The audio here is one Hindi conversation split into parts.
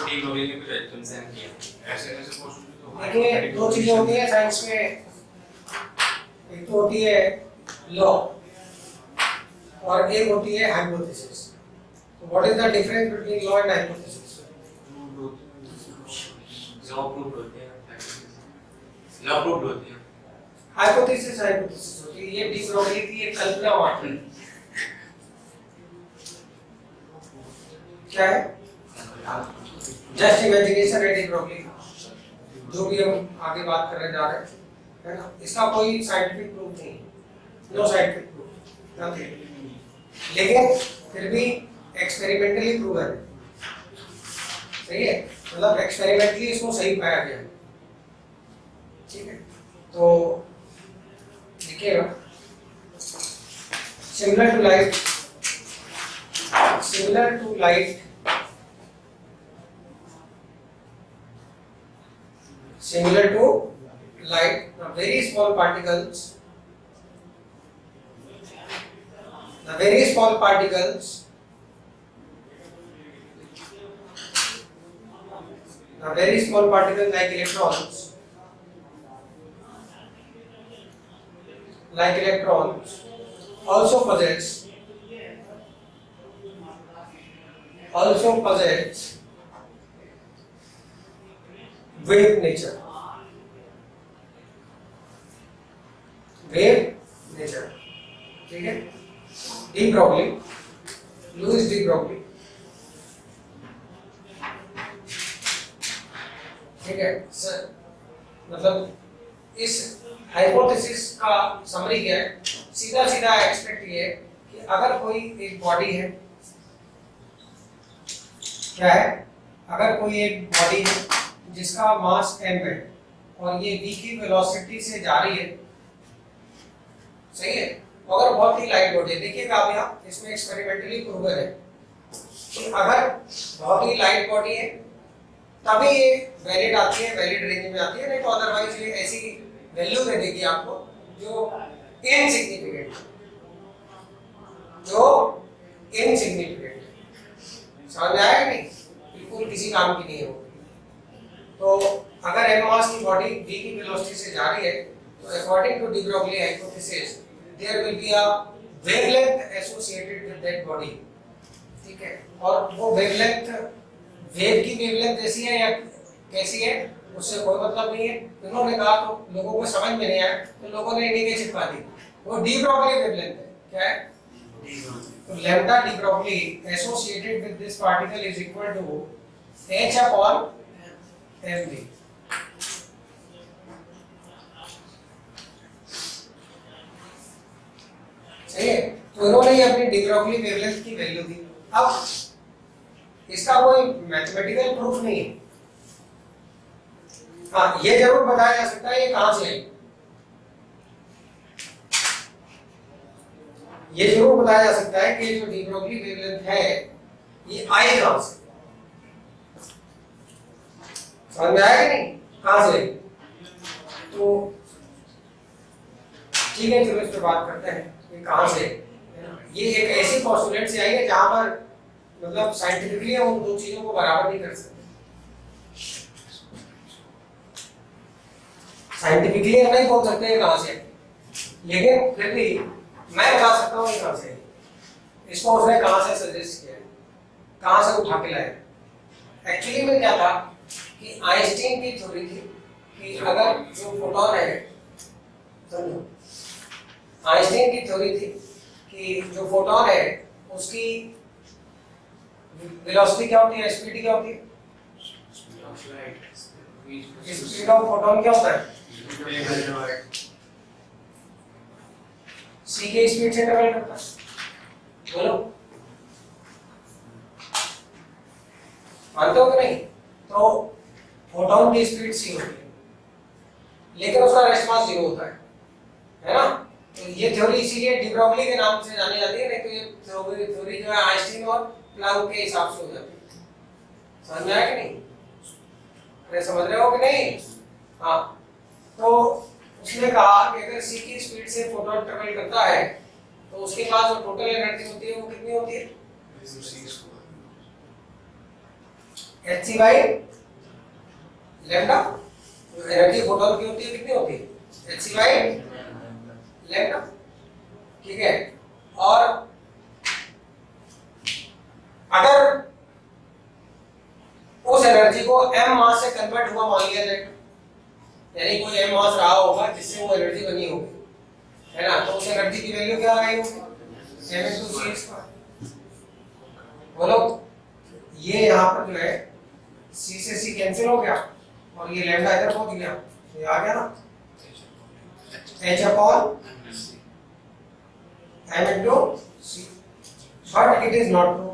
डी ब्रोगली ने कुछ एक्सपेंशन किया। ऐसे ऐसे क्वेश्चन तो देखिए दो चीजें होती है साइंस में, एक तो होती है लॉ और एक होती है हाइपोथेसिस। तो what is the difference between law and hypothesis? Law proof होते हैं, लॉ प्रूफ होते हैं। हाइपोथेसिस होती है, ये डी ब्रोगली की एक कल्पना मात्र है। क्या है? जस्ट इमेजिनेशन है डी ब्रोगली, जो भी हम आगे बात करने जा रहे हैं, है ना? इसका कोई साइंटिफिक प्रूफ नहीं है, नो साइंटिफिक प्रूफ, नथिंग। लेकिन फिर भी एक्सपेरिमेंटली प्रूव है, सही है, मतलब एक्सपेरिमेंटली इसको सही पाया गया, ठीक है। तो देखिएगा, similar to light very small particles, the very small particles like electrons also possess wave nature, ठीक है। De Broglie, Louis de Broglie, ठीक है सर, मतलब इस हाइपोथेसिस का समरी क्या है? सीधा एक्सपेक्ट ये है कि अगर कोई एक बॉडी है, क्या है, अगर कोई एक बॉडी है जिसका मास m है और ये v की वेलोसिटी से जा रही है, सही है, अगर बहुत ही लाइट बॉडी है, देखिएगा आप यहाँ इसमें एक्सपेरिमेंटली प्रूवन है कि अगर बहुत ही लाइट बॉडी है तभी ये वैलिड आती है, वैलिड रेंज में आती है, नहीं तो अदरवाइज ये ऐसी वैल्यू दे देगी आपको जो इनसिग्निफिकेंट है। समझ में आया कि नहीं? बिल्कुल किसी काम की नहीं होगी। तो अगर m मास की बॉडी v की वेलोसिटी से जा रही है, तो according to de Broglie hypothesis there will be a wavelength associated with that body, ठीक है। और वो वेवलेंथ वेव की वेवलेंथ जैसी है या कैसी है उससे कोई मतलब नहीं है। उन्होंने कहा तो लोगों को समझ में नहीं आया, तो लोगों ने इन्हीं के चिपका दी, वो डी ब्रोगली वेवलेंथ है। क्या है? तो lambda de Broglie associated with this particle is equal to h upon mv। सही है, तो इन्होंने ही अपनी डी ब्रोगली वेवलेंथ की वैल्यू दी। अब इसका कोई मैथमेटिकल प्रूफ नहीं है, हाँ ये जरूर बताया जा सकता है ये कहां से आई, ये जरूर बताया जा सकता है कि जो डी ब्रोगली वेवलेंथ है ये आई कहां से, समझ में आया कि नहीं, कहां से आई? तो ठीक है, चलो इस पर बात करते हैं ये कहां से। ये एक ऐसी पोस्टुलेट से आई है जहां पर मतलब साइंटिफिकली हम उन दो चीजों को बराबर नहीं कर सकते। साइंटिफिकली हम नहीं बोल सकते कहां से, लेकिन फिर भी मैं बता सकता हूँ कहां से। इसको उसने कहां से सजेस्ट किया, कहां से उठा के लाया। एक्चुअली में क्या था कि आइंस्टीन की थ्योरी थी कि अगर जो फोटोन है, समझो आइंस्टीन की थ्योरी थी कि जो फोटोन है उसकी वेलोसिटी क्या होती है, स्पीड क्या होती है, स्पीड ऑफ फोटोन क्या होता है, c के स्पीड से ट्रैवल करता है। बोलो मानते हो कि नहीं? तो फोटोन की स्पीड c होती है, लेकिन उसका रेस्ट मास 0 होता है ना? तो ये थ्योरी इसीलिए डी ब्रोगली के नाम से जानी जाती है, नहीं तो ये थ्योरी जो है आइंस्टीन और प्लैंक के हिसाब से हो जाती है। समझ में आया कि नहीं? अरे समझ रहे हो कि नहीं? हाँ, तो उसने कहा कि अगर c की स्पीड से फोटोन ट्रैवल करता है तो उसके पास जो टोटल एनर्जी होती है वो कितनी होती है, hc by lambda. Energy photon की होती है कितनी होती है hc बाई लैम्डा, ठीक है। और अगर उस एनर्जी को m मास से कन्वर्ट हुआ मान लिया जाए, यानी कोई m मास रहा होगा जिससे वो एनर्जी बनी होगी, है ना, तो उस एनर्जी की वैल्यू क्या आएगी, m into c स्क्वायर। बोलो, ये यहाँ पर जो है c से c कैंसिल हो गया और ये लैम्डा इधर पहुंच गया, ये आ गया ना h upon m into c, but it is not true।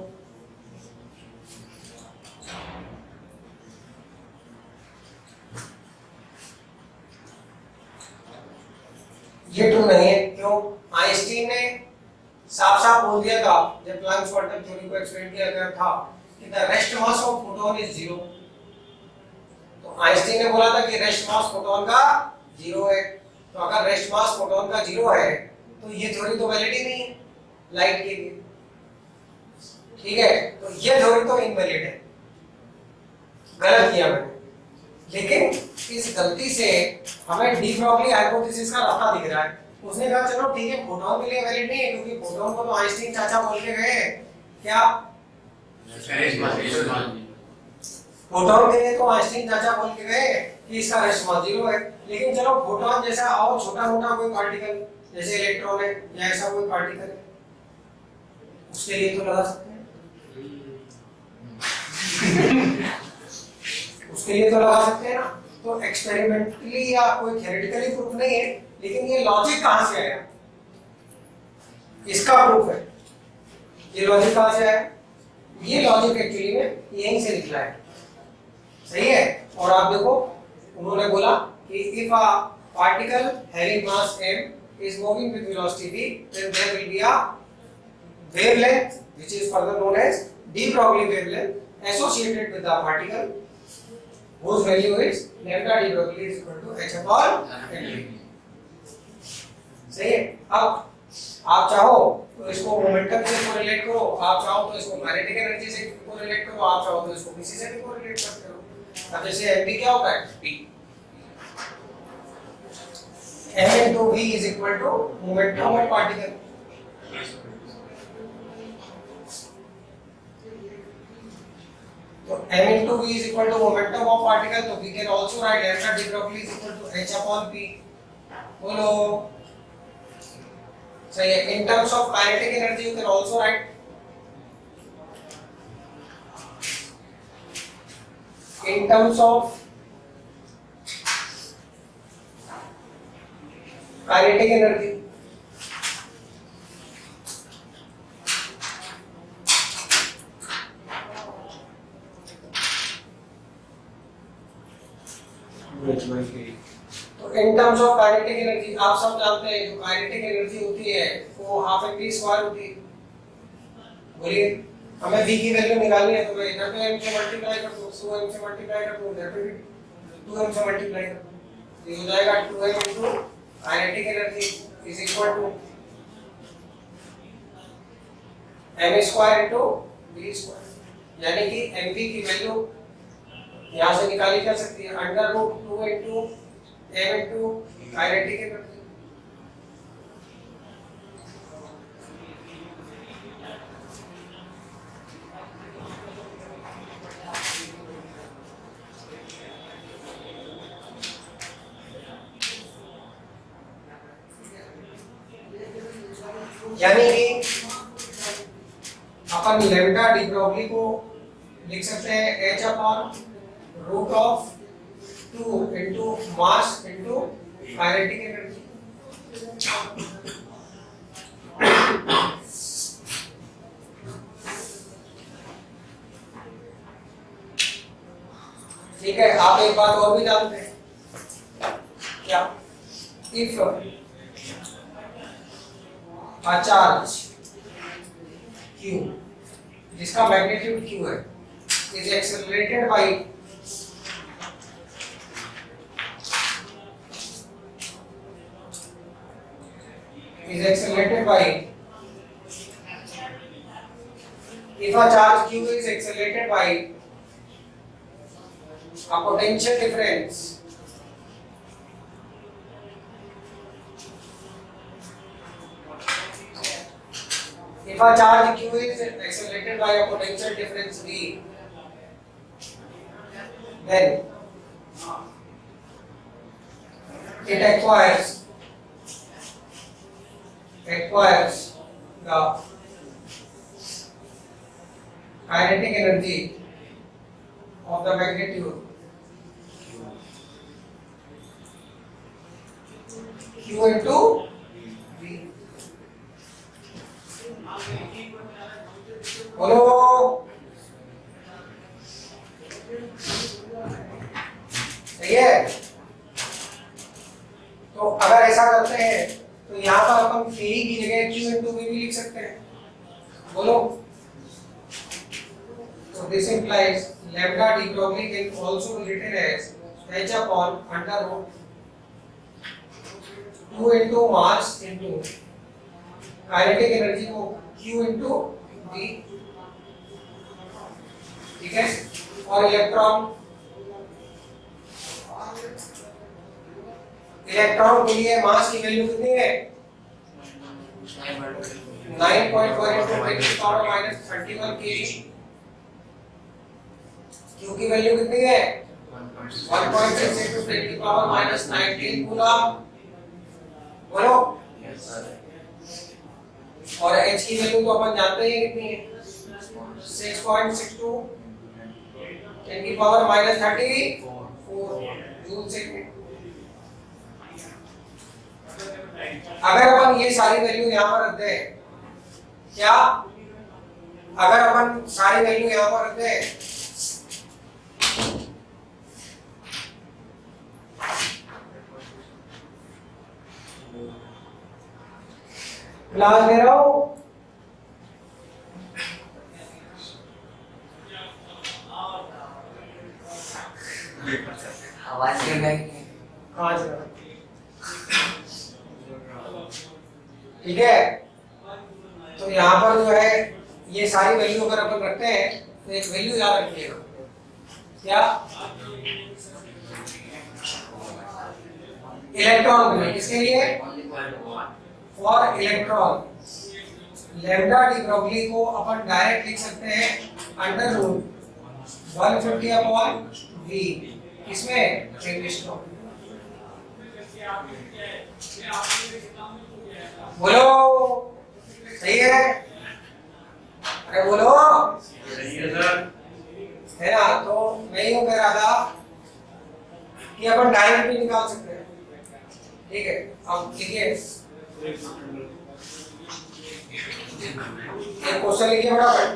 ये ट्रू नहीं है, क्यों? आइंस्टीन ने साफ साफ बोल दिया था जब प्लैंक्स क्वांटम थ्योरी को एक्सप्लेन किया गया था कि the rest mass of photon is zero. तो आइंस्टीन ने बोला था कि रेस्ट मास फोटोन का जीरो है, तो अगर रेस्ट मास फोटोन का जीरो है तो ये थ्योरी तो वैलिड ही नहीं है लाइट के लिए, ठीक है। तो ये थ्योरी तो इनवैलिड है, गलत किया मैंने। लेकिन इस गलती से हमें डी ब्रॉगली हाइपोथेसिस का रास्ता दिख रहा है। उसने कहा चलो ठीक है, फोटोन के लिए वैलिड नहीं है क्योंकि फोटोन को तो आइंस्टीन चाचा बोल के गए क्या, फोटोन के लिए तो आइंस्टीन चाचा बोल के गए कि इसका रेस्ट मास जीरो है। लेकिन चलो फोटोन जैसा और छोटा मोटा कोई पार्टिकल जैसे इलेक्ट्रॉन है या ऐसा कोई पार्टिकल है, उसके लिए तो लगा सकते हैं उसके लिए तो लगा सकते हैं ना। तो एक्सपेरिमेंटली या कोई थ्योरेटिकली प्रूफ नहीं है, लेकिन ये लॉजिक कहां से आया, इसका प्रूफ है। ये लॉजिक कहां से आया, ये लॉजिक एक्चुअली में यहीं से निकला है, सही है। और आप देखो उन्होंने बोला कि if a particle having mass m is moving with velocity v, then there will be a wavelength which is further known as de Broglie wavelength associated with the particle whose value is lambda de Broglie is equal to h upon l। सही है। अब आप चाहो तो इसको मोमेंटम से कोरिलेट करो, आप चाहो तो इसको काइनेटिक एनर्जी से कोरिलेट करो, आप चाहो तो इसको किसी से भी कोरिलेट करते हो। अब जैसे mv क्या होता है, p m into v is equal to momentum of particle। तो m into v is equal to momentum of particle, तो we can also write lambda de Broglie is equal to h upon p। बोलो, सही है। in terms of kinetic energy you can also write in terms of kinetic energy तो in terms of kinetic energy आप सब जानते हैं जो kinetic energy होती है वो हाफ mv स्क्वायर होती है। बोलिए, हमें v की वैल्यू निकालनी है तो मैं इधर पे m से मल्टीप्लाई कर दूं, 2m से मल्टीप्लाई कर दूं, इधर पे भी 2m से मल्टीप्लाई कर दूं, ये हो जाएगा 2m into kinetic energy is equal to m square into v square, यानी कि mv की वैल्यू यहाँ से निकाली जा सकती है under root 2 into m into kinetic energy। यानी कि अपन लैम्डा डी ब्रॉगली को लिख सकते हैं h upon root of 2 into mass into kinetic energy। ठीक है। आप एक बात और भी जानते हैं क्या, इफ a charge q जिसका मैग्नीट्यूड q है is accelerated by if a charge q is accelerated by a potential difference if a charge q is accelerated by a potential difference v, then it acquires the kinetic energy of the magnitude q into v. बोलो सही है। तो अगर ऐसा करते हैं तो यहाँ पर अपन v की जगह q into v भी लिख सकते हैं। बोलो। So this implies lambda d Broglie can also be written as h upon under root 2 into mass into kinetic energy को q into v, ठीक है। और इलेक्ट्रॉन के लिए मास की वैल्यू कितनी है? 9.1 into 10 power minus 31 kg। q की वैल्यू कितनी है? 1.6 into 10 power minus 19 कूलम। बोलो। और h की वैल्यू तो अपन जानते ही कितनी है? 6.62 10 की पावर minus 34 जूल सेकंड। अगर अपन ये सारी वैल्यू यहाँ पर रख दें, क्या अगर अपन सारी वैल्यू यहाँ पर रख दें क्लास दे रहा हूँ, आवाज क्यों गई? हाँ जी ठीक है। तो यहाँ पर जो है ये सारी वैल्यू अगर अपन रखते हैं तो एक वैल्यू याद रखिएगा, क्या? इलेक्ट्रॉन के लिए, किसके लिए? For electron lambda de Broglie को अपन डायरेक्ट लिख सकते हैं अंडर रूट 150 अपॉन वी, किसमें? इंग्लिश में। बोलो सही है? अरे बोलो सही है सर। है ना। तो मैं यूं कह रहा था कि अपन डायरेक्ट भी निकाल सकते हैं, ठीक है। अब लिखिए एक क्वेश्चन लिखिए फटाफट।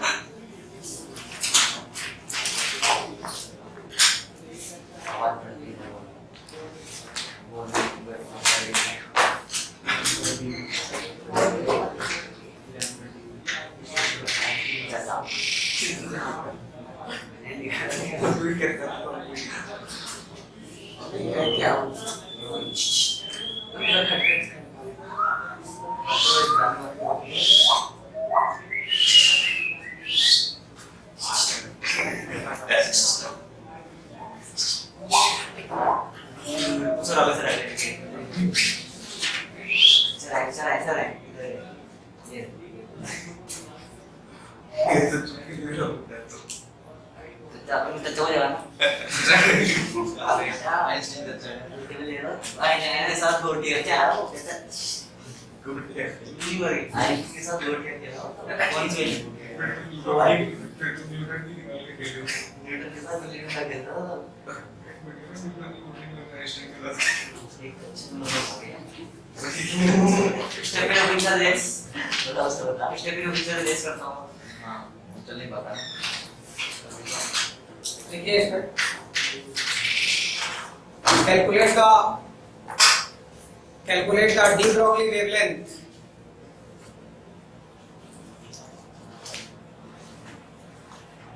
देखिए इसमें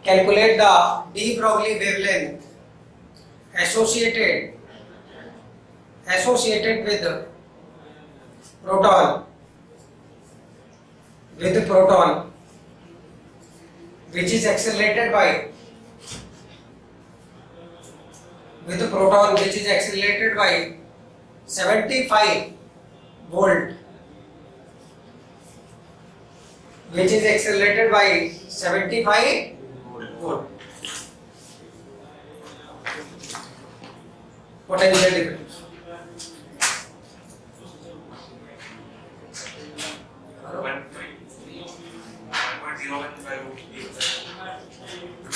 calculate the de Broglie wavelength associated with proton which is accelerated by with a proton which is accelerated by 75 volt, which is accelerated by 75 volt. Potential difference.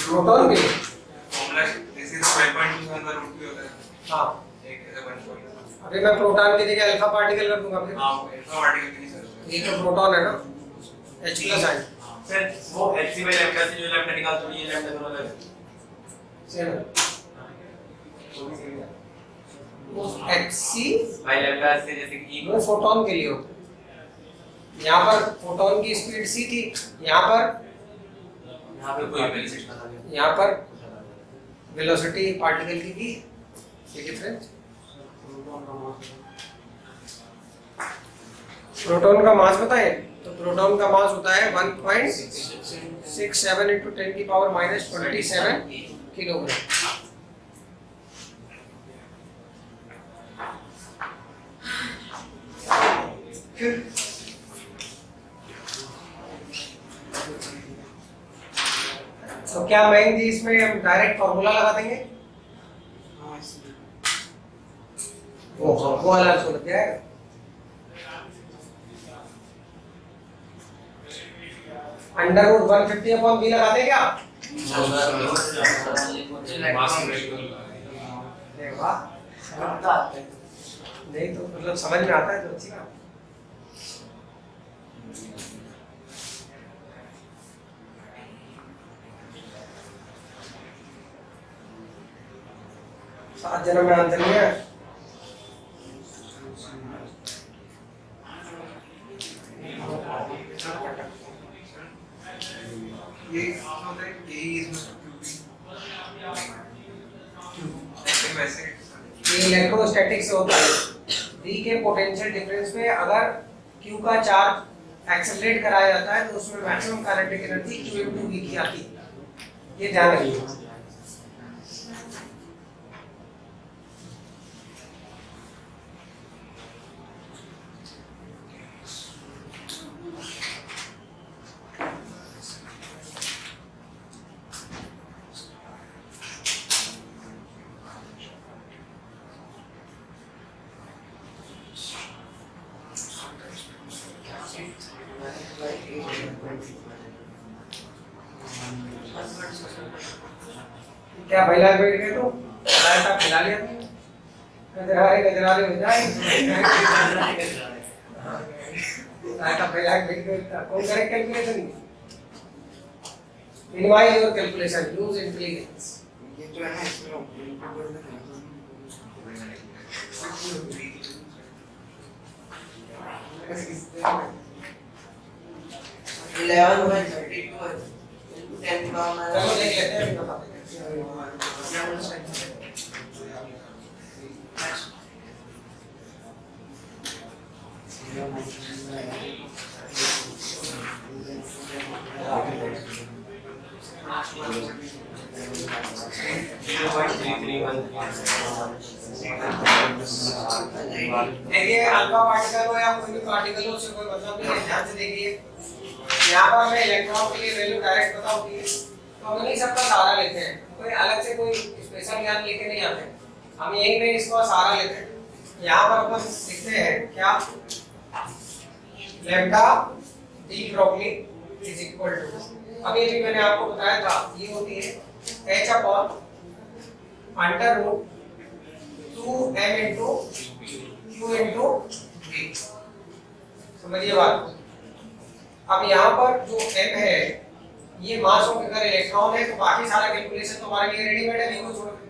Proton के लिए हाँ अभी मैं प्रोटॉन की जगह अल्फा पार्टिकल रख दूंगा फिर ये तो प्रोटॉन है ना H प्लस आयन सर वो Hc बाय लैम्डा से जो लैम्डा निकाल तो ये लैम्डा दोनों अलग सेम है वो Hc बाय लैम्डा से जैसे कि वो फोटोन के लिए होता है। यहाँ पर फोटोन की स्पीड c थी, यहाँ पर कोई वेलोसिटी बता दिया यहाँ पर वेलोसिटी पार्टिकल की थी ये डिफरेंस। प्रोटॉन का मास बताएं तो प्रोटॉन का मास होता है 1.67 into 10 की पावर माइनस 27 किलोग्राम। तो क्या मैं जी इसमें हम डायरेक्ट फॉर्मूला लगा देंगे वो वाला तो लग जाएगा। अंडर रूट 150 अपॉन बी लगा दें क्या? नहीं तो मतलब समझ में आता है तो अच्छी बात। सात जन्म में आंसर नहीं है। इलेक्ट्रोस्टैटिक से होता है D के पोटेंशियल डिफरेंस में अगर Q का चार्ज एक्सेलरेट कराया जाता है तो उसमें maximum kinetic energy Q into V की आती है। ये ध्यान रखिए। क्या भैला बैठ गए तो रायता खिला लिया गजरारे हो जाए रायता फैला के बैठ गए कौन करे calculation minimize your calculation use intelligence. ये जो है ना इसमें 11/32 10 का चलो देख लेते हैं बता देते देखिए अल्फा पार्टिकल हो या कोई भी पार्टिकल हो उससे कोई मतलब नहीं है। ध्यान से देखिए यहाँ पर हमें इलेक्ट्रॉन के लिए वैल्यू डायरेक्ट पता होती है तो हम इन्हीं सबका सहारा लेते हैं। कोई अलग से कोई स्पेशल ज्ञान लेके नहीं आते, हम यही में इसको सहारा लेते हैं। यहाँ पर अपन लिखते हैं क्या lambda de Broglie is equal to अभी भी मैंने आपको बताया था ये होती है h upon under root 2m into q into v। समझिए बात। अब यहाँ पर जो m है ये मास ऑफ अगर इलेक्ट्रॉन है तो बाकी सारा कैलकुलेशन तो हमारे लिए रेडीमेड है, नहीं छोड़ के।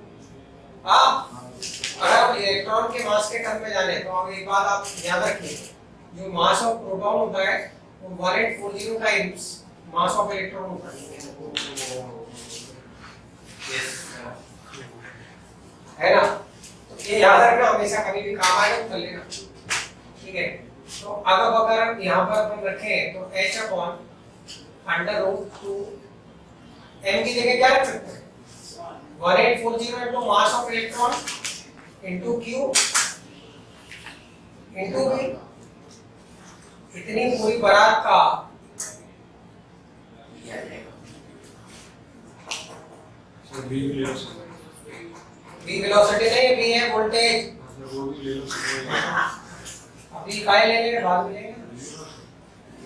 हाँ अगर इलेक्ट्रॉन के मास के टर्म में जाने तो अब एक बात आप याद रखिए जो मास ऑफ प्रोटॉन होता है वो 1840 टाइम्स मास ऑफ इलेक्ट्रॉन होता है ना। तो ये याद रखना हमेशा, कभी भी काम आए तो कर लेना, ठीक है। तो अगर यहाँ पर अपन रखें तो h upon under root 2 m की जगह क्या रख सकते हैं 1840 into mass of electron into q into v, इतनी पूरी बारात का किया जाएगा। सर बी भी ले लो सर। v वेलोसिटी नहीं, v है वोल्टेज। वो भी ले लो सर। अभी काय ले लेंगे, बाद में लेंगे।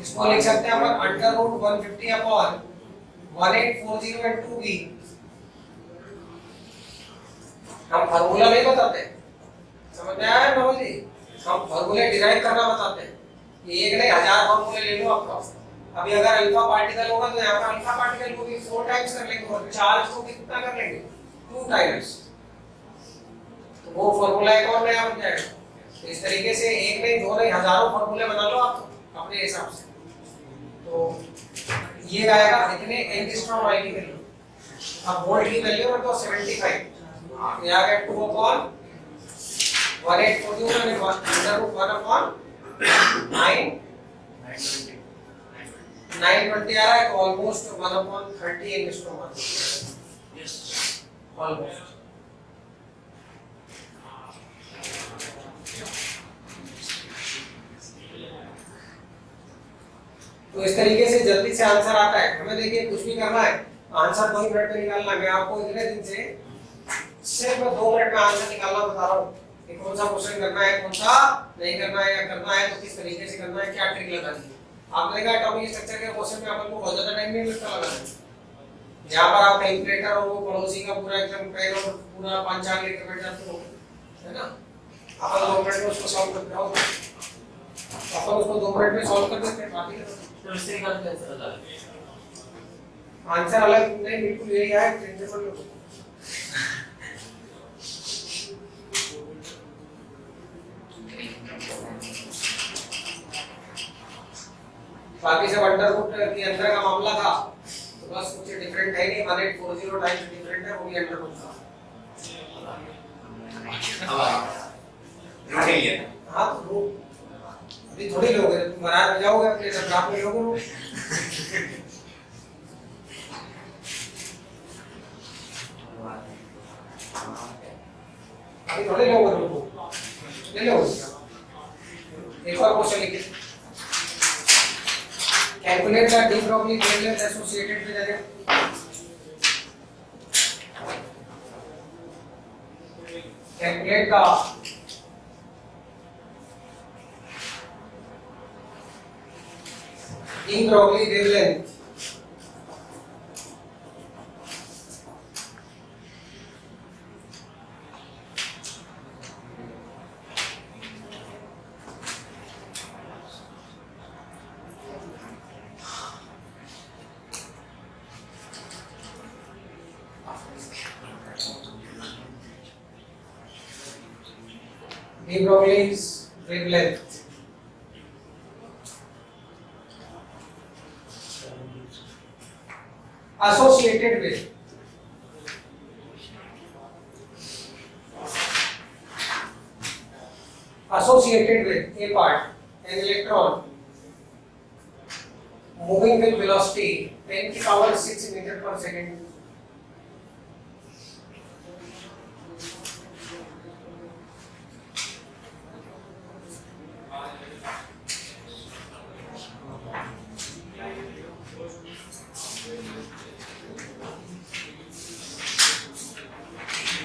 इसको लिख सकते हैं अपन under root 150 upon 1840 into v। हम फार्मूला नहीं बताते, समझ में आया बाबू जी? हम फार्मूले डिराइव करना बताते हैं। ये एक नहीं 1000 फार्मूले ले लो आपका। अभी अगर अल्फा पार्टिकल होगा तो यहाँ पर अल्फा पार्टिकल को भी 4 टाइम्स कर लेंगे और चार्ज को भी कितना कर लेंगे, 2 टाइम्स। तो वो फार्मूला एक और नया बन जाएगा। तो इस तरीके से एक नहीं, दो नहीं, हजारों फार्मूले बना लो आप अपने हिसाब से। तो ये आएगा इतने एंगस्ट्रॉम आई की वैल्यू। अब वोल्ट की वैल्यू है तो 75। ये आ गया 2 अपॉन 1840 में अंडर रूट 1 अपॉन 920 आ रहा है, तो ऑलमोस्ट 1 अपॉन 30 एंगस्ट्रॉम आ रहा है। Yes almost. तो इस तरीके से जल्दी से आंसर आता है। हमें देखिए कुछ भी करना है, आंसर 2 मिनट में निकालना है। मैं आपको इतने दिन से सिर्फ 2 मिनट में आंसर निकालना बता रहा हूँ कि कौन सा क्वेश्चन करना है, कौन सा नहीं करना है, या करना है तो किस तरीके से करना है, क्या ट्रिक लगानी है। आपने देखा टॉपिक स्ट्रक्चर के क्वेश्चन में अपन को बहुत ज्यादा टाइम नहीं लगता लगाने। यहाँ पर आप कैलकुलेटर और वो पड़ोसी का पूरा एकदम पेन और पूरा 5-4 लेकर बैठ जाते हो, है ना? अपन 2 मिनट में उसको सॉल्व करते हो, अपन उसको 2 मिनट में सॉल्व कर देते हैं। बाकी तो इससे निकाल के आंसर अलग है। आंसर अलग नहीं, बिल्कुल यही है प्रिंसिपल। बाकी सब अंडर रूट के अंदर का मामला था, तो बस कुछ डिफरेंट है नहीं। 1840 टाइम्स डिफरेंट है, वो भी अंडर रूट था। अब आया रूट नहीं लिया। हाँ तो रूट अभी थोड़ी लोग हैं, तुम महाराज में जाओगे अपने सब रात में लोगे रूट। अभी थोड़े लोग रूट ले लो। एक और क्वेश्चन लिखिए। Calculate the de Broglie wavelength associated with the calculate the de Broglie wavelength de Broglie's wavelength associated with a part an electron moving with velocity 10 की power 6 meter per second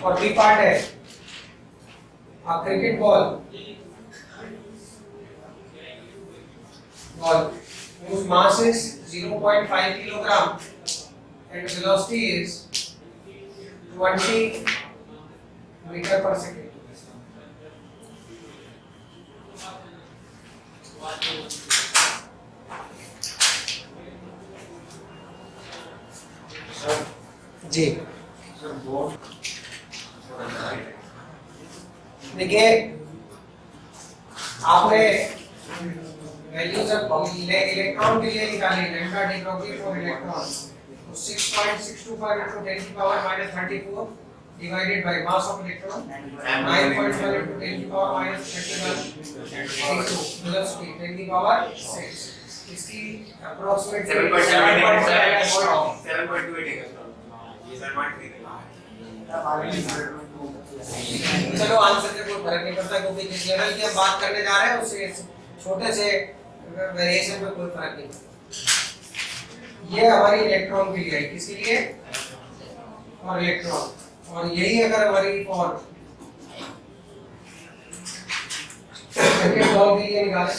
और बी पार्ट है a cricket ball whose mass is 0.5 kilogram and velocity is 20 meter per second. Ji sir बहुत देखिए आपने वैल्यू जब इलेक्ट्रॉन के लिए निकाली lambda de Broglie for electron तो 6.625 into 10 की power -34 divided by mass of electron 9.1 into 10 की पावर -31 into velocity 10 की पावर 6 इसकी approximate 7.28 है। ये 7.3 है। चलो आंसर से कोई फर्क नहीं पड़ता क्योंकि जिस लेवल की हम बात करने जा रहे हैं उससे छोटे से वेरिएशन में कोई फर्क नहीं पड़ता। ये हमारी इलेक्ट्रॉन के लिए है, किसके लिए? और इलेक्ट्रॉन। और यही अगर हमारी फॉर क्रिकेट बॉल के लिए निकाले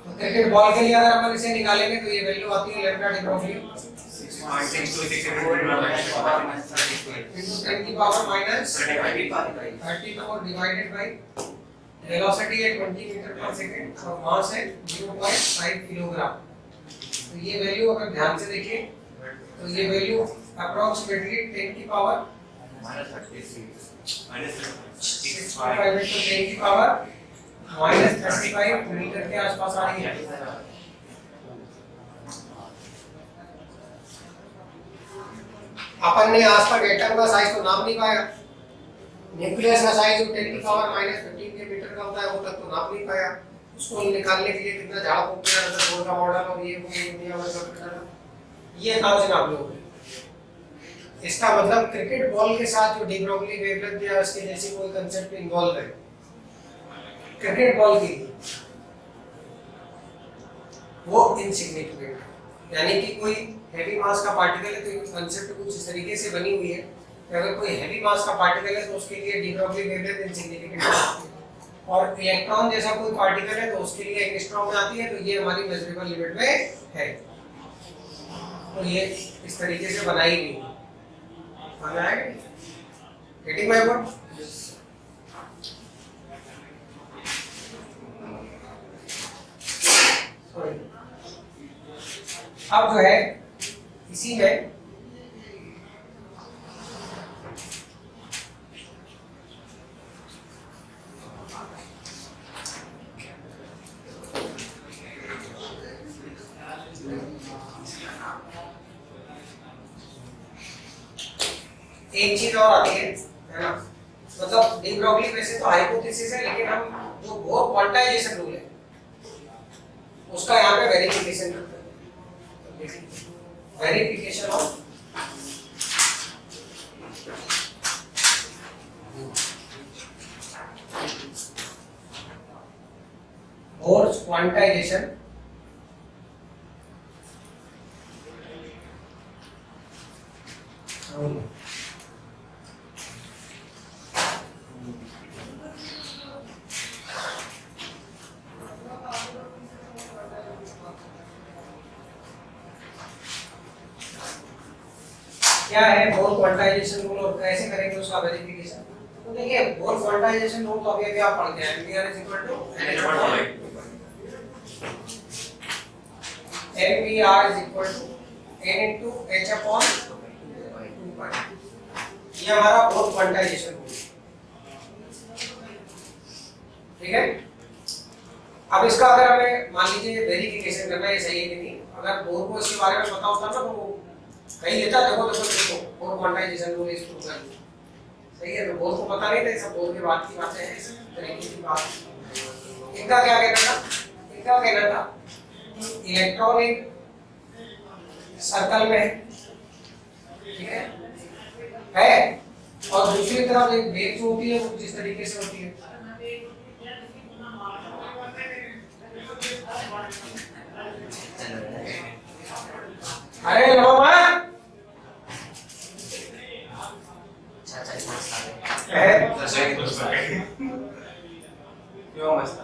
तो क्रिकेट बॉल के लिए अगर अपन इसे निकालेंगे तो ये वैल्यू आती है लैम्डा डी ब्रोगली into 10 की power minus 34 divided by velocity है 20 मीटर पर सेकंड और मास है 0.5 किलोग्राम। तो ये वैल्यू अगर ध्यान से देखिए तो ये वैल्यू अप्रोक्सीमेटली 10 की पावर -65 into 10 की पावर -35 मीटर के आसपास आ रही है। अपन ने आज तक एटम का साइज तो नाप नहीं पाया, न्यूक्लियस का साइज जो 10 की पावर -15 के मीटर का होता है वो तक तो नाप नहीं पाया। उसको निकालने के लिए कितना झाड़ फूक किया था, बोर का मॉडल और ये दुनिया भर का करना, ये कहां से नाप लोगे? इसका मतलब क्रिकेट बॉल के साथ जो डी ब्रोगली वेवलेंथ या उसके जैसी कोई कांसेप्ट इन्वॉल्व है क्रिकेट बॉल की, वो इनसिग्निफिकेंट, यानी कि कोई हैवी मास का पार्टिकल है तो कांसेप्ट कुछ इस तरीके से बनी हुई है कि अगर कोई हैवी मास का पार्टिकल है तो उसके लिए डी ब्रोगली वेवलेंथ इनसिग्निफिकेंट है, और इलेक्ट्रॉन जैसा कोई पार्टिकल है तो उसके लिए एंगस्ट्रॉम में आती है, तो ये हमारी मेजरेबल लिमिट में है। तो ये इस तरीके से बनाई गई है। Getting my point? अब जो है इसी में एक चीज और आती है ना, मतलब डी ब्रोगली वैसे तो हाइपोथेसिस है, लेकिन हम जो बोर क्वांटाइजेशन रूल है उसका यहाँ पे वेरिफिकेशन करते हैं। Verification of bourse quantization rule. क्या है बोर क्वांटाइजेशन रूल और कैसे करेंगे उसका वेरिफिकेशन? तो देखिए बोर क्वांटाइजेशन रूल तो अभी आप पढ़ते हैं, MBR = n into h/2 ये हमारा बोर क्वांटाइजेशन रूल, ठीक है। अब इसका अगर हमें मान लीजिए वेरिफिकेशन करना है सही है कि नहीं, अगर बोर को इसके बारे में पता होता ना तो वो कहीं लेता, देखो बोर क्वांटाइजेशन रूल इस प्रूव कर सही है, तो बोर को पता नहीं था, सब बोर के बाद की बातें हैं, इस तरीके की बात। इनका क्या कहना था? इनका कहना था कि इलेक्ट्रॉन एक सर्कल में है, ठीक है, और दूसरी तरफ एक वेव जो होती है वो जिस तरीके से होती है, अरे लवा क्यों मस्त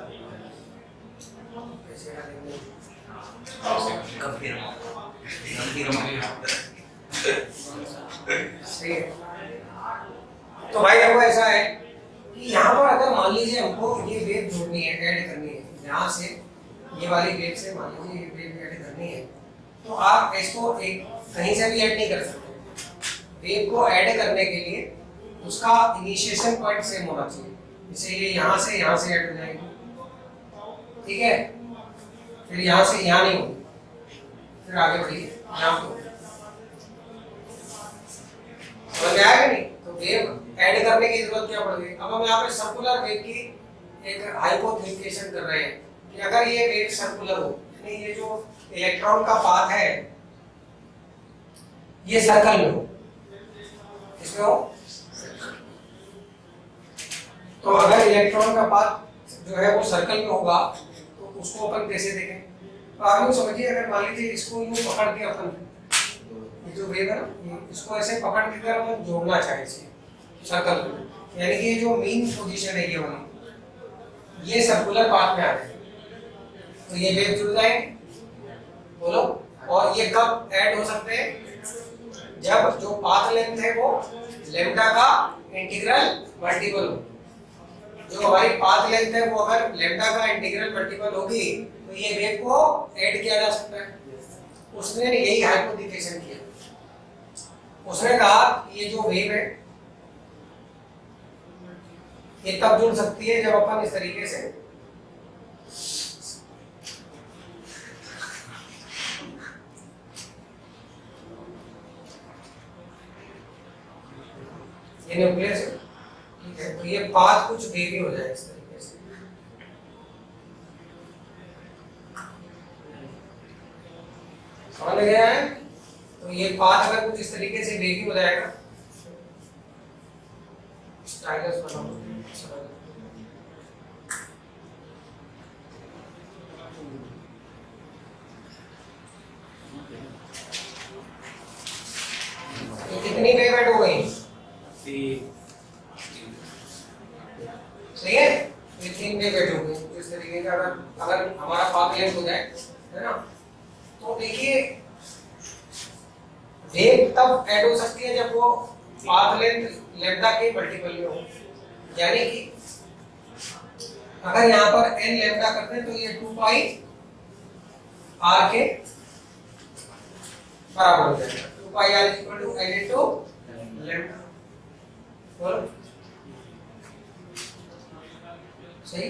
सही है। तो भाई देखो ऐसा है कि यहाँ पर अगर मान लीजिए हमको ये वेव जोड़नी है, ऐड करनी है, यहाँ से ये वाली वेव से मान लीजिए ये वेव ऐड करनी है, तो आप इसको एक कहीं से भी ऐड नहीं कर सकते। वेव को ऐड करने के लिए उसका इनिशिएशन पॉइंट सेम होना चाहिए, जैसे ये यहाँ से ऐड हो जाएगी, ठीक है, फिर यहाँ से यहाँ नहीं होगी, फिर आगे बढ़िए यहाँ को समझ में आएगा नहीं, तो वेव ऐड करने की जरूरत क्या पड़ गई। अब हम यहाँ पे सर्कुलर वेव की एक हाइपोथेसिस कर रहे हैं कि अगर ये वेव सर्कुलर हो, यानी ये जो इलेक्ट्रॉन का पाथ है ये सर्कल में हो, इसमें हो। तो अगर इलेक्ट्रॉन का पाथ जो है वो सर्कल में होगा तो उसको अपन कैसे देखें? तो आप यूँ समझिए, अगर मान लीजिए इसको यूँ पकड़ के अपन, ये जो वेव है ना, इसको ऐसे पकड़ के अगर अपन जोड़ना चाहे इसे सर्कल में, यानी कि ये जो मेन पोजीशन है ये वाली, ये सर्कुलर पाथ में आ जाए तो ये वेव जुड़ जाएंगे, बोलो। और ये कब ऐड हो सकते हैं? जब जो पाथ लेंथ है वो लैम्डा का इंटीग्रल मल्टीपल हो। जो हमारी पाथ लेंथ है वो अगर लैम्डा का इंटीग्रल मल्टीपल होगी तो ये वेव को ऐड किया जा सकता है। उसने यही हाइपोथेसिस किया। उसने कहा ये जो वेव है ये तब जुड़ सकती है जब अपन इस तरीके से ये न्यूक्लियस है, ठीक है, तो ये पाथ कुछ वेवी हो जाए इस तरीके से। समझ गया है? तो ये पाथ अगर कुछ इस तरीके से वेवी हो जाएगा, स्टाइलस बनाओ, तो कितनी वेव ऐड हो गई? सही है, ये 3 वेव ऐड हो गई। इस तरीके का अगर हमारा पाथ लेंथ हो जाए, है ना, तो देखिए वेव तब ऐड हो सकती है जब वो पाथ लेंथ लैम्डा के मल्टीपल में हो। यानी कि अगर यहाँ पर n लैम्डा करते हैं तो ये 2 पाई r के बराबर हो जाएगा। 2 pi r equal to n into lambda. बोलो सही।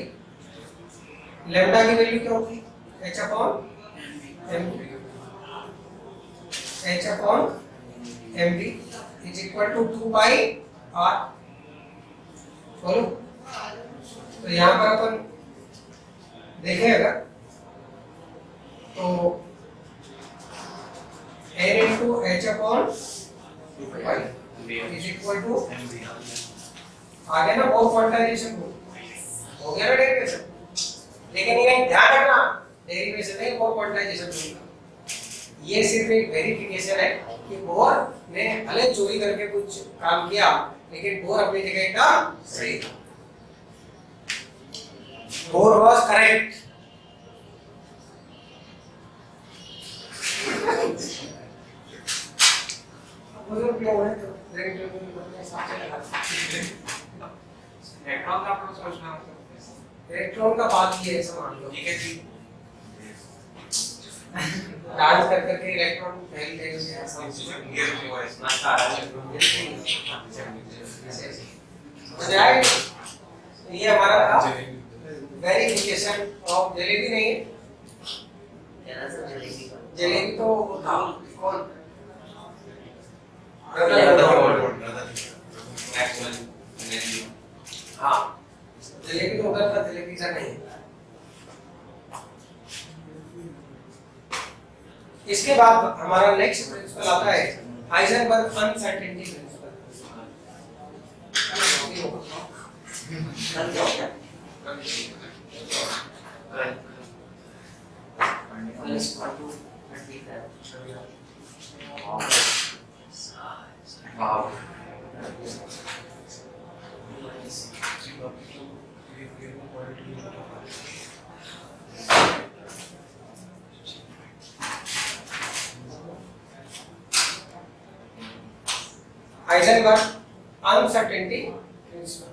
लैम्डा की वैल्यू क्या होगी? h upon mv is equal to 2 pi r। बोलो, तो यहाँ पर अपन देखें अगर तो n into h upon is equal to, आ गया ना बोर क्वांटाइजेशन हो गया ना डेरिवेशन। लेकिन ये ध्यान रखना, डेरिवेशन नहीं बोर क्वांटाइजेशन होगा। ये सिर्फ एक वेरिफिकेशन है कि बोर ने भले चोरी करके कुछ काम किया लेकिन बोर अपनी जगह का सही था। Bore was correct. इलेक्ट्रॉन का अपना सोचना, इलेक्ट्रॉन का पाथ ये है, मान लो ठीक है जी। डांस कर करके इलेक्ट्रॉन फैल गए समझ आया? ये हमारा था वेरिफिकेशन ऑफ जलेबी। नहीं है जलेबी तो वो था कौन? हाँ, जलेबी तो उधर था, जलेबी का नहीं। इसके बाद हमारा नेक्स्ट प्रिंसिपल आता है Heisenberg uncertainty principle. Heisenberg uncertainty principle.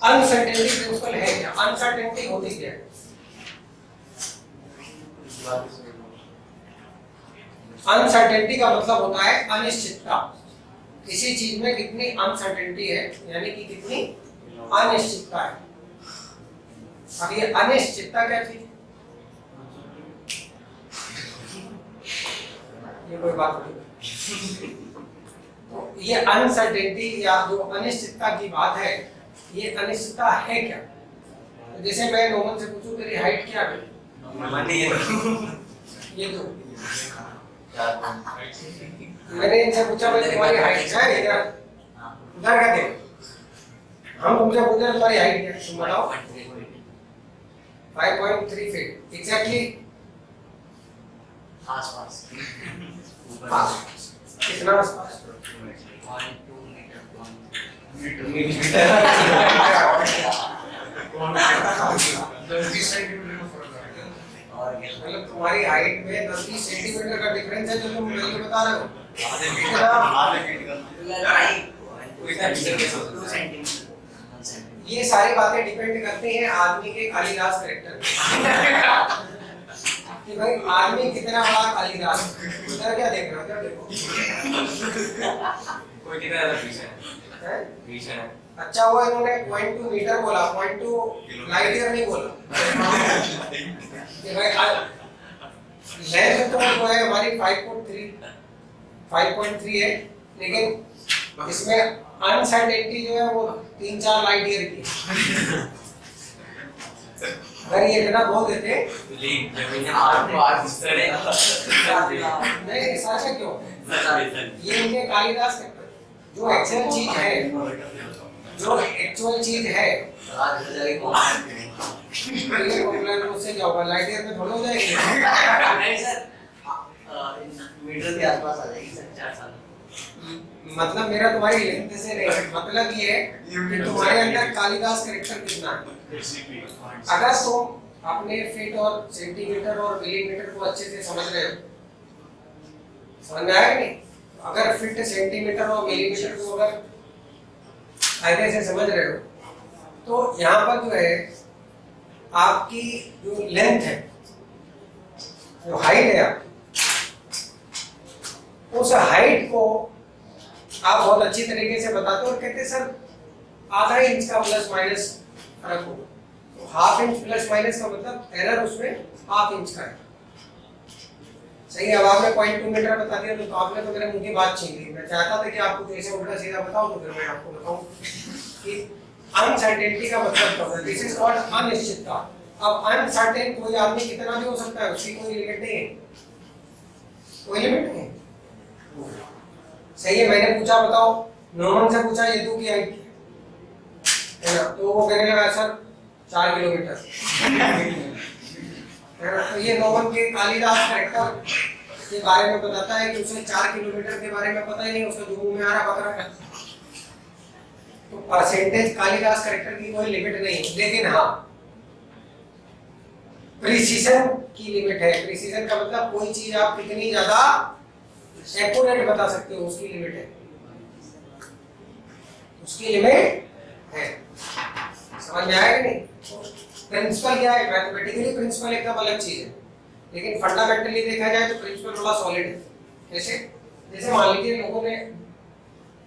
Uncertainty principle है क्या? अनसर्टेनिटी होती क्या है? अनसर्टेनिटी का मतलब होता है अनिश्चितता। किसी चीज में कितनी अनसर्टेनिटी है, यानी कि कितनी अनिश्चितता है। अब ये अनिश्चितता क्या चीज है? ये कोई बात नहीं। तो ये अनसर्टेनिटी या जो अनिश्चितता की बात है, ये अनिश्चितता है क्या? जैसे मैं नोमन से पूछूं तेरी हाइट क्या है, ये तो मैंने इनसे पूछा भाई तुम्हारी हाइट क्या है, इधर उधर क्या थे, हम तुमसे पूछे तुम्हारी हाइट क्या है, तुम बताओ। 5.3 फीट एग्जैक्टली आसपास कितना आसपास? 2 मतलब तुम्हारी हाइट में 10-20 सेंटीमीटर का डिफरेंस है जो तुम मुझे बता रहे हो। ये सारी बातें डिपेंड करती हैं आदमी के कालिदास कैरेक्टर पे कि भाई आदमी कितना बड़ा कालिदास है। उधर क्या देख रहे हो, उधर देखो कोई कितना ज्यादा पीछे है। अच्छा हुआ इन्होंने 0.2 मीटर बोला, 0.2 लाइट ईयर नहीं बोला कि भाई लेंथ तो है हमारी 5.3 है, लेकिन इसमें अनसर्टेनिटी जो है वो 3-4 लाइट ईयर की। अगर ये इतना बोल देते नहीं ऐसा क्यों, ये इनके कालिदास जो एक्चुअल चीज है, जो एक्चुअल चीज है ये पॉपुलर उससे क्या होगा, लाइट ईयर में थोड़ा हो जाएगी। नहीं सर, मीटर के आसपास आ जाएगी सर, 4 साल। मतलब मेरा तुम्हारी लेंथ से नहीं, मतलब ये है कि तुम्हारे अंदर कालिदास कैरेक्टर कितना है। अगर तुम अपने फीट और सेंटीमीटर और मिलीमीटर को अच्छे से समझ रहे हो, समझ में आया नहीं? अगर फीट सेंटीमीटर और मिलीमीटर को अगर कायदे से समझ रहे हो तो यहाँ पर जो है आपकी जो लेंथ है, जो हाइट है आपकी, उस हाइट को आप बहुत अच्छी तरीके से बताते हो और कहते सर आधा इंच का प्लस माइनस फर्क होगा। तो हाफ इंच प्लस माइनस का मतलब एरर उसमें हाफ इंच का है। सही है। अब आपने 0.2 मीटर बता दिया तो आपने तो मेरे मुंह की बात छीन ली। मैं चाहता था कि आपको ऐसे उल्टा सीधा बताओ, तो फिर मैं आपको बताऊं कि अनसर्टेनिटी का मतलब क्या होता है। दिस इज कॉल्ड अनिश्चितता। अब अनसर्टेन कोई आदमी कितना भी हो सकता है, उसकी कोई लिमिट नहीं है, कोई लिमिट नहीं। सही है। मैंने पूछा बताओ, नोमन से पूछा यदु की हाइट है ना, तो वो कहने लगा सर 4 किलोमीटर है ना। तो ये नोमन के कालिदास कैरेक्टर के बारे में बताता है कि उसे 4 किलोमीटर के बारे में पता ही नहीं, उसका जो मुंह में आ रहा पकड़ा है। तो परसेंटेज कालिदास कैरेक्टर की कोई लिमिट नहीं, लेकिन हाँ प्रिसीजन की लिमिट है। प्रिसीजन का मतलब कोई चीज आप कितनी ज्यादा एक्यूरेट बता सकते हो, उसकी लिमिट है, उसकी लिमिट है। समझ में आया कि नहीं? प्रिंसिपल क्या है? मैथमेटिकली प्रिंसिपल एकदम अलग चीज है, लेकिन फंडामेंटली देखा जाए तो प्रिंसिपल थोड़ा सॉलिड है। कैसे? जैसे मान लीजिए लोगों ने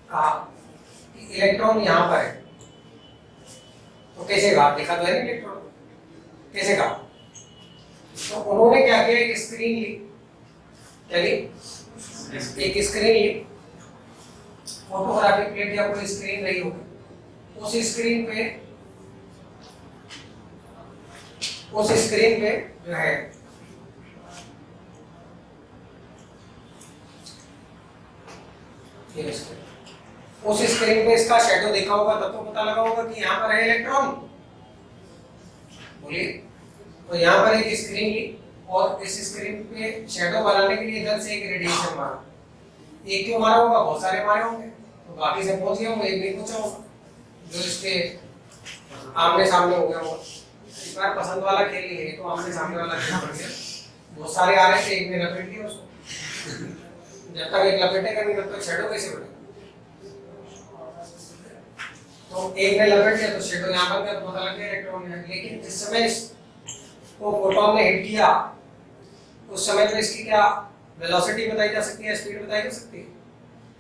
कहा कि इलेक्ट्रॉन यहाँ पर है, तो कैसे कहा? देखा तो है नहीं इलेक्ट्रॉन, कैसे कहा? तो उन्होंने क्या किया, एक स्क्रीन ली, क्या ली? एक स्क्रीन ली, फोटोग्राफिक प्लेट या कोई स्क्रीन रही होगी, उस स्क्रीन पे जो है उस स्क्रीन पे इसका शैडो देखा होगा, तब तो पता लगा होगा कि यहाँ पर है इलेक्ट्रॉन। बोलिए। तो यहाँ पर एक स्क्रीन ली और इस स्क्रीन पे शैडो बनाने के लिए इधर से एक रेडिएशन मारा। एक क्यों मारा होगा? बहुत सारे मारे होंगे, तो बाकी से पहुंच गया होगा, एक नहीं पहुंचा होगा जो इसके आमने सामने हो गया होगा। इस बार पसंद वाला खेल ही है, तो आमने सामने वाला खेल पड़ गया। बहुत सारे आ रहे थे, एक ने लपेट लिया उसको। जब तक एक लपेटेगा नहीं तब तक शैडो कैसे बनेगा? तो एक ने लपेट लिया तो शैडो यहाँ बन गया, तो पता लग गया इलेक्ट्रॉन है। लेकिन जिस समय वो फोटोन ने हिट किया उस समय पे इसकी क्या वेलोसिटी बताई जा सकती है, स्पीड बताई जा सकती है?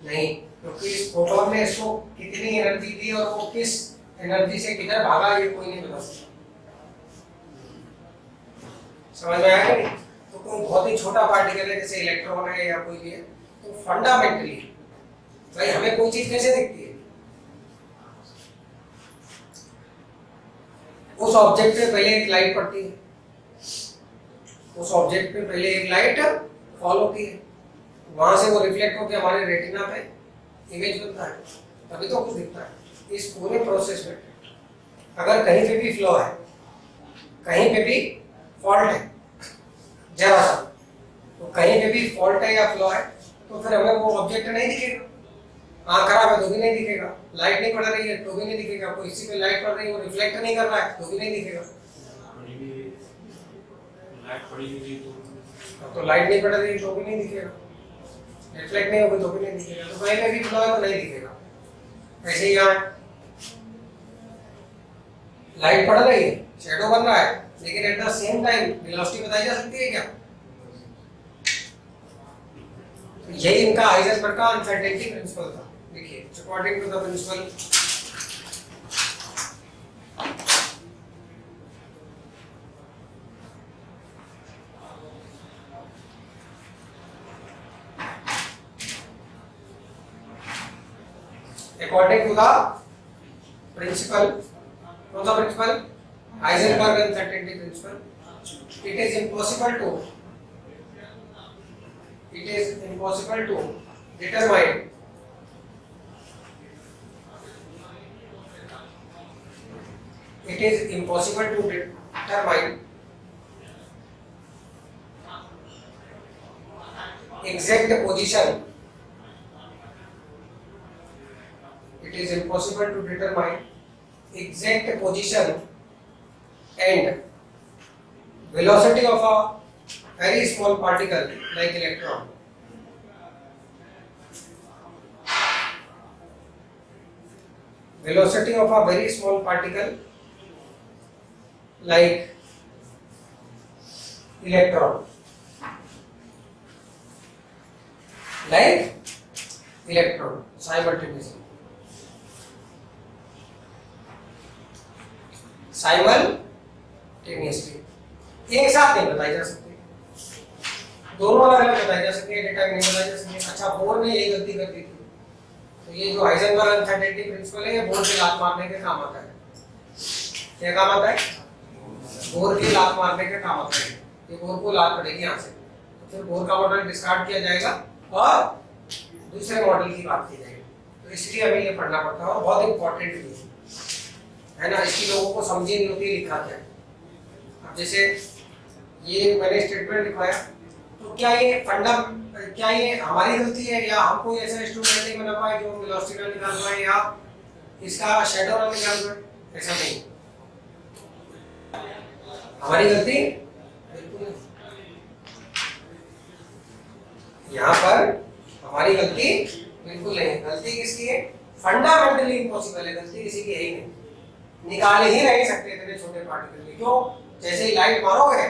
नहीं, क्योंकि इस फोटोन ने इसको कितनी एनर्जी दी और वो किस एनर्जी से किधर भागा ये कोई नहीं बता सकता। समझ में आया नहीं? तो कोई बहुत ही छोटा पार्टिकल है जैसे इलेक्ट्रॉन है या कोई भी है, तो फंडामेंटली भाई हमें कोई चीज कैसे दिखती है? उस ऑब्जेक्ट पे पहले एक लाइट पड़ती है, उस ऑब्जेक्ट पे पहले एक लाइट फॉल होती है, वहां से वो रिफ्लेक्ट होकर हमारे रेटिना पे इमेज बनता है, तभी तो कुछ दिखता है। इस पूरे प्रोसेस में अगर कहीं पे भी फ्लो है, कहीं पे भी फॉल्ट है जरा सा, तो कहीं पे भी फॉल्ट है या फ्लो है तो फिर हमें वो ऑब्जेक्ट नहीं दिखेगा। आँख खराब है तो भी नहीं दिखेगा, लाइट नहीं पड़ रही है तो भी नहीं दिखेगा, कोई इसी पे लाइट पड़ रही है वो रिफ्लेक्ट नहीं कर रहा है तो भी नहीं दिखेगा। लाइट पड़ी हुई तो लाइट नहीं पड़ रही तो भी नहीं दिखेगा, रिफ्लेक्ट नहीं होगी तो भी नहीं दिखेगा, तो कहीं पे भी फ्लो है तो नहीं दिखेगा। ऐसे ही यहाँ लाइट पड़ रही है, शैडो बन रहा है, लेकिन at the same time velocity बताई जा सकती है क्या? यही इनका हाइजेनबर्ग का अनसर्टेनिटी प्रिंसिपल था। देखिए, according to the principle according to the principle, what's the principle? Heisenberg uncertainty principle. It is impossible to determine exact position. It is impossible to determine exact position and velocity of a very small particle like electron. Velocity of a very small particle like electron. Like electron simultaneously. Simultaneously एक साथ नहीं बताई जा सकती, दोनों अलग अलग बताई जा सकती है, डेटा नहीं बताई जा सकती। अच्छा, बोर ने यही गलती कर दी थी, तो ये जो हाइजेनबर्ग अनसर्टेनिटी प्रिंसिपल है ये बोर की लात मारने के काम आता है। क्या काम आता है? बोर की लात मारने के काम आता है। ये बोर को लात पड़ेगी यहाँ से, तो फिर बोर का मॉडल डिस्कार्ड किया जाएगा और दूसरे मॉडल की बात की जाएगी। तो इसलिए हमें ये पढ़ना पड़ता है और बहुत इंपॉर्टेंट भी है ना, इसकी लोगों को समझी नहीं होती लिखा क्या है। अब जैसे ये मैंने स्टेटमेंट लिखवाया, तो क्या ये हमारी गलती है या हम कोई ऐसा इंस्ट्रूमेंट नहीं बना पाए जो वेलोसिटी ना निकाल पाए या इसका शैडो ना निकाल पाए? ऐसा नहीं, हमारी गलती बिल्कुल नहीं। यहाँ पर हमारी गलती बिल्कुल नहीं है। गलती किसकी है? फंडामेंटली इम्पॉसिबल है, गलती किसी की है ही नहीं। निकाल ही नहीं सकते इतने छोटे पार्टिकल में। क्यों? जैसे ही लाइट मारोगे